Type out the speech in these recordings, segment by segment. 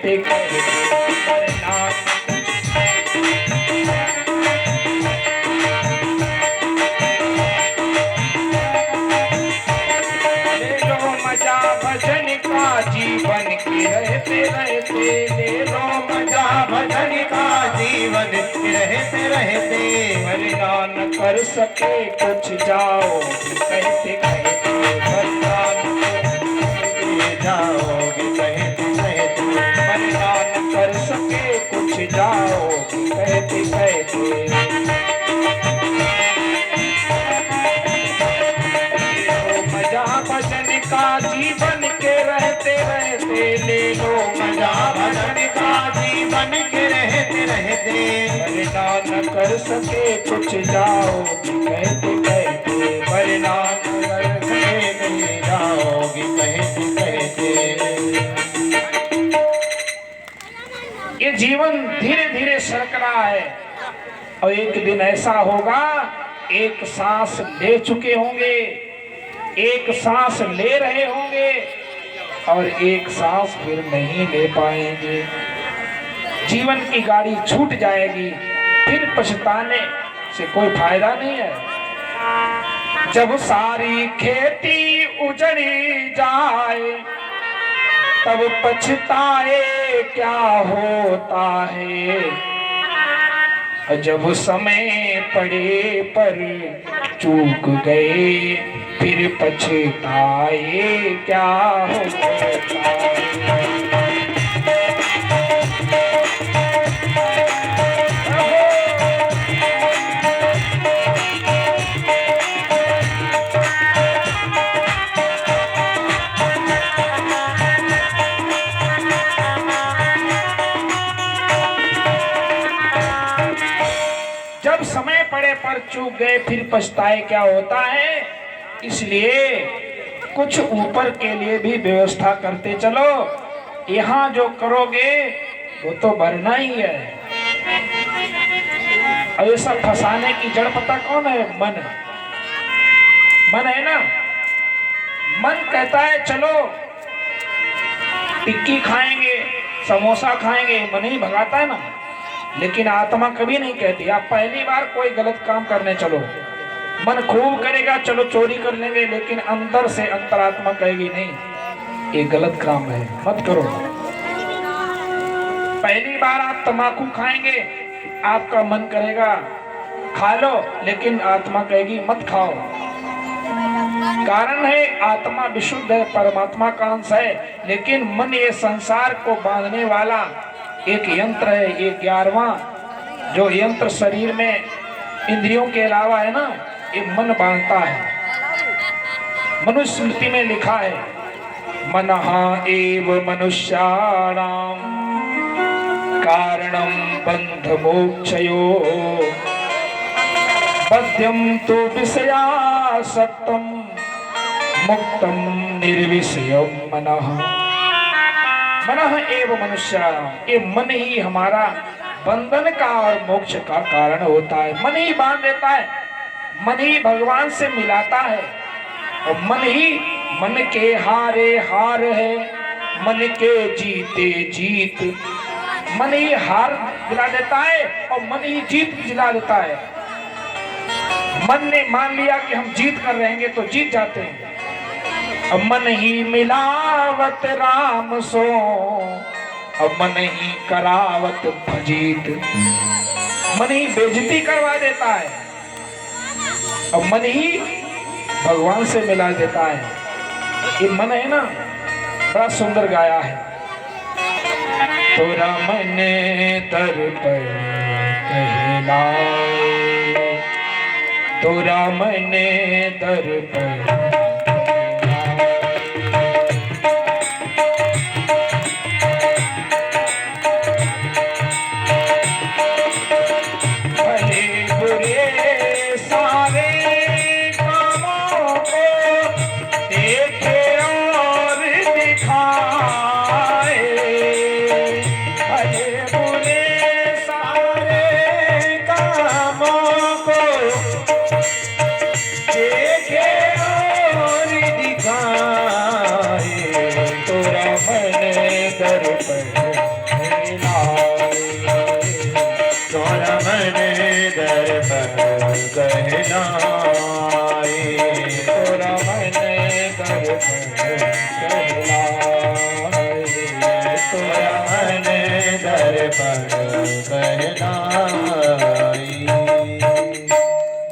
कहते कहते नाम। ले लो मजा भजन का जीवन के रहते रहते, ले लो मजा भजन का जीवन के रहते रहते, वरना न कर सके कुछ जाओ कहते कहते, वरना जाओगे कहते कहते, वरना न कर सके कुछ जाओ कहते कहते। मजा भजन का जीवन के रहते रहते, ले लो मजा भजन का जीवन के रहते रहते, वरना न कर सके कुछ जाओ कहते कहते, वरना न कर सके नहीं जाओगे कहते कहते। ये जीवन धीरे धीरे सरक रहा है और एक दिन ऐसा होगा, एक सांस ले चुके होंगे, एक सांस ले रहे होंगे और एक सांस फिर नहीं ले पाएंगे। जीवन की गाड़ी छूट जाएगी, फिर पछताने से कोई फायदा नहीं है। जब सारी खेती उजड़ी जाए तब पछताए क्या होता है, जब समय पड़े पर चूक गए फिर पछताए क्या होता है। जब समय पड़े पर चूक गए फिर पछताए क्या होता है, इसलिए कुछ ऊपर के लिए भी व्यवस्था करते चलो। यहाँ जो करोगे वो तो भरना ही है। और ये सब फंसाने की जड़ पता कौन है? मन। मन है ना। मन कहता है चलो टिक्की खाएंगे, समोसा खाएंगे, मन ही भगाता है ना। लेकिन आत्मा कभी नहीं कहती। आप पहली बार कोई गलत काम करने चलो, मन खूब करेगा चलो चोरी कर लेंगे, लेकिन अंदर से अंतरात्मा कहेगी नहीं ये गलत काम है, मत करो। पहली बार आप तंबाकू खाएंगे, आपका मन करेगा खा लो, लेकिन आत्मा कहेगी मत खाओ। कारण है आत्मा विशुद्ध है, परमात्मा का अंश है, लेकिन मन ये संसार को बांधने वाला एक यंत्र है। ये 11वां जो यंत्र शरीर में इंद्रियों के अलावा है ना, ये मन बांधता है। मनुष्य स्मृति में लिखा है मनहा एव मनुष्याणाम कारणम बंध मोक्षयो बध्यम तो विषयासक्तम मुक्तम निर्विषयम मनः। मनः एव मनुष्याणाम, ये मन ही हमारा बंधन का और मोक्ष का कारण होता है। मन ही बांध देता है, मन ही भगवान से मिलाता है, और मन के हारे हार है, मन के जीते जीत। मन ही हार दिला देता है और मन ही जीत दिला देता है। मन ने मान लिया कि हम जीत कर रहेंगे तो जीत जाते हैं। अब मन ही मिलावत राम सो, अब मन ही करावत भजीत। मन ही बेइज्जती करवा देता है, अब मन ही भगवान से मिला देता है। ये मन है ना, बड़ा सुंदर गाया है। तोरा मन तर पर कहलाए, तोरा मन तर पर कहलाए, तोरा मन दर्पण कहलाए, तोरा मन दर्पण कहलाए।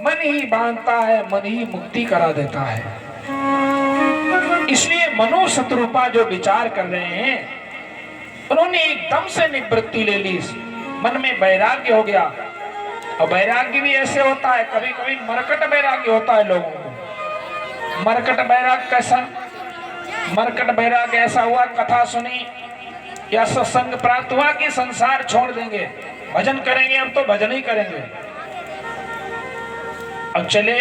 मन ही बांधता है, मन ही मुक्ति करा देता है। इसलिए मनु शत्रुपा जो विचार कर रहे हैं, उन्होंने एकदम से निवृत्ति ले ली, मन में वैराग्य हो गया। और वैराग्य भी ऐसे होता है, कभी कभी मरकट वैराग्य होता है लोगों को। मरकट वैराग्य कैसा? मरकट वैराग्य ऐसा हुआ, कथा सुनी या सत्संग प्राप्त हुआ कि संसार छोड़ देंगे, भजन करेंगे, अब तो भजन ही करेंगे। अब चले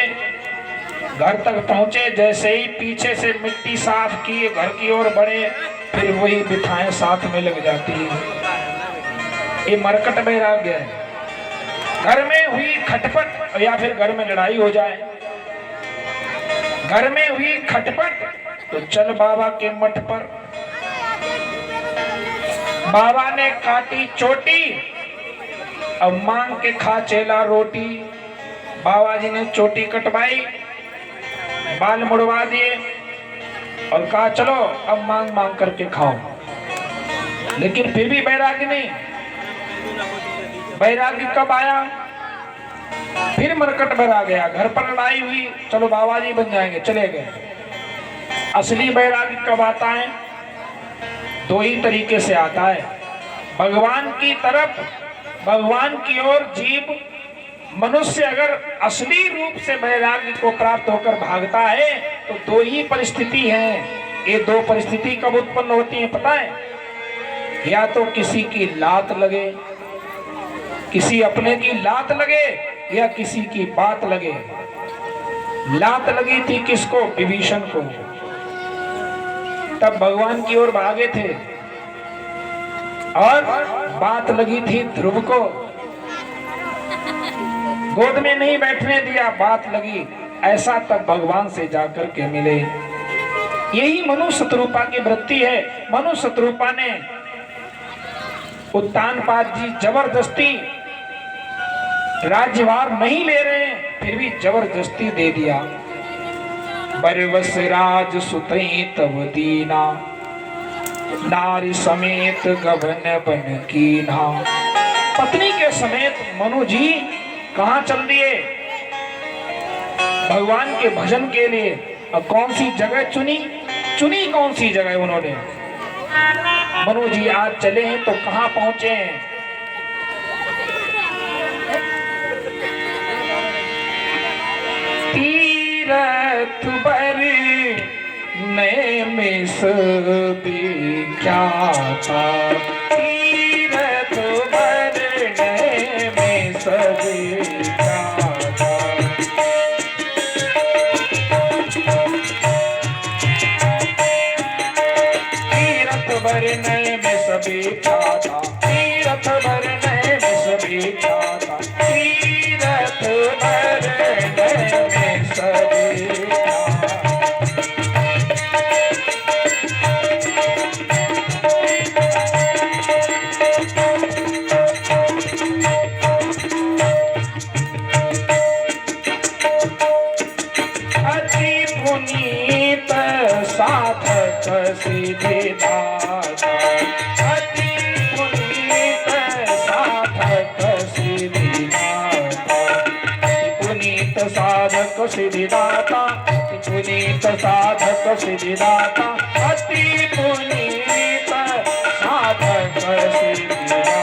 घर तक पहुंचे, जैसे ही पीछे से मिट्टी साफ की, घर की ओर बढ़े, फिर वही बिठाएं साथ में लग जाती है। ये मरकट वैराग्य है। घर में हुई खटपट या फिर घर में लड़ाई हो जाए, घर में हुई खटपट तो चल बाबा के मठ पर। बाबा ने काटी चोटी, अब मांग के खा चेला रोटी। बाबा जी ने चोटी कटवाई, बाल मुड़वा दिए और कहा चलो अब मांग मांग करके खाओ। लेकिन फिर भी वैराग्य नहीं। वैराग्य कब आया? फिर मरकट भरा गया, घर पर लड़ाई हुई, चलो बाबा जी बन जाएंगे, चले गए। असली वैराग्य कब आता है? दो ही तरीके से आता है। भगवान की तरफ, भगवान की ओर जीव मनुष्य अगर असली रूप से वैराग्य को प्राप्त होकर भागता है तो दो ही परिस्थिति है। ये दो परिस्थिति कब उत्पन्न होती है पता है? या तो किसी की लात लगे, किसी अपने की लात लगे, या किसी की बात लगे। लात लगी थी किसको? विभीषण को। तब भगवान की ओर भागे थे। और बात लगी थी ध्रुव को, गोद में नहीं बैठने दिया, बात लगी। ऐसा तब भगवान से जाकर के मिले। यही मनु शत्रुपा की वृत्ति है। मनु शत्रुपा ने उत्तानपाद जी जबरदस्ती, राज्यभार नहीं ले रहे हैं फिर भी जबरदस्ती दे दिया। बरवस राज सुतई तब दीना, नारी समेत गबन बन कीन्हा। पत्नी के समेत मनु जी कहाँ चल दिए? भगवान के भजन के लिए। अब कौन सी जगह चुनी? चुनी कौन सी जगह उन्होंने? मनु जी आज चले हैं तो कहाँ पहुंचे हैं? तीरथ बर नए में विख्याता, तीरथ बर नए में विख्याता। तीरथ बर नए में विख्याता, तीरथ बर नए में विख्याता, तीरथ बर नए में साधक सिद्धिदाता, अति पुनीत साधक सिद्धिदाता, पुनीत साधक सिद्धिदाता, पुनीत साधक सिद्धिदाता, अति पुनीत साधक सिद्धिदाता।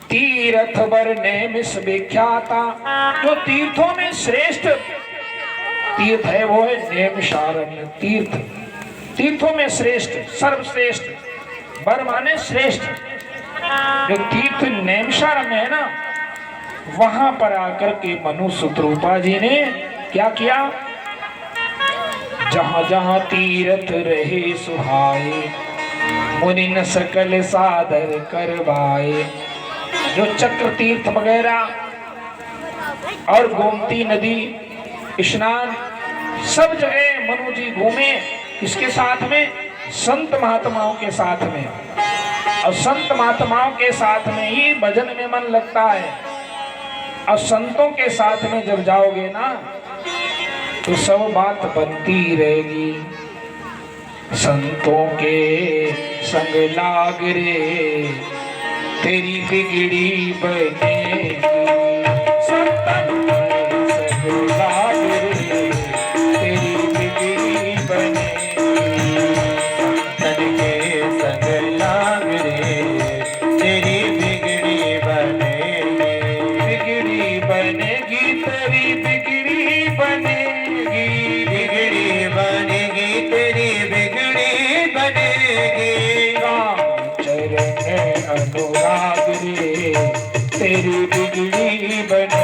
तीर्थ वर्णे मिस विख्याता, जो तीर्थों में श्रेष्ठ तीर्थ है वो है नैमिषारण्य तीर्थ। तीर्थों में श्रेष्ठ, सर्वश्रेष्ठ, वर माने श्रेष्ठ। जो तीर्थ नैमिषारण्य है ना, वहां पर आकर के मनु शत्रुपा जी ने क्या किया? जहां जहां तीर्थ रहे सुहाए, मुनि न सकल सादर करवाए। जो चक्र तीर्थ वगैरह और गोमती नदी स्नान सब जगह मनु जी घूमे, किसके साथ में? संत महात्माओं के साथ में। और संत महात्माओं के साथ में ही भजन में मन लगता है। और संतों के साथ में जब जाओगे ना तो सब बात बनती रहेगी। संतों के संग लाग रे तेरी बिगड़ी बनेगी। संतों के संग लाग रे तेरी बिगड़ी बनेगी। संतन के संग लाग रे तेरी बिगड़ी बनेगी। बिगड़ी बनेगी तेरी बिगड़ी बनेगी। बिगड़ी बनेगी तेरी बिगड़ी बनेगी। राम चरण अनुराग रे तेरी बिगड़ी बनेगी।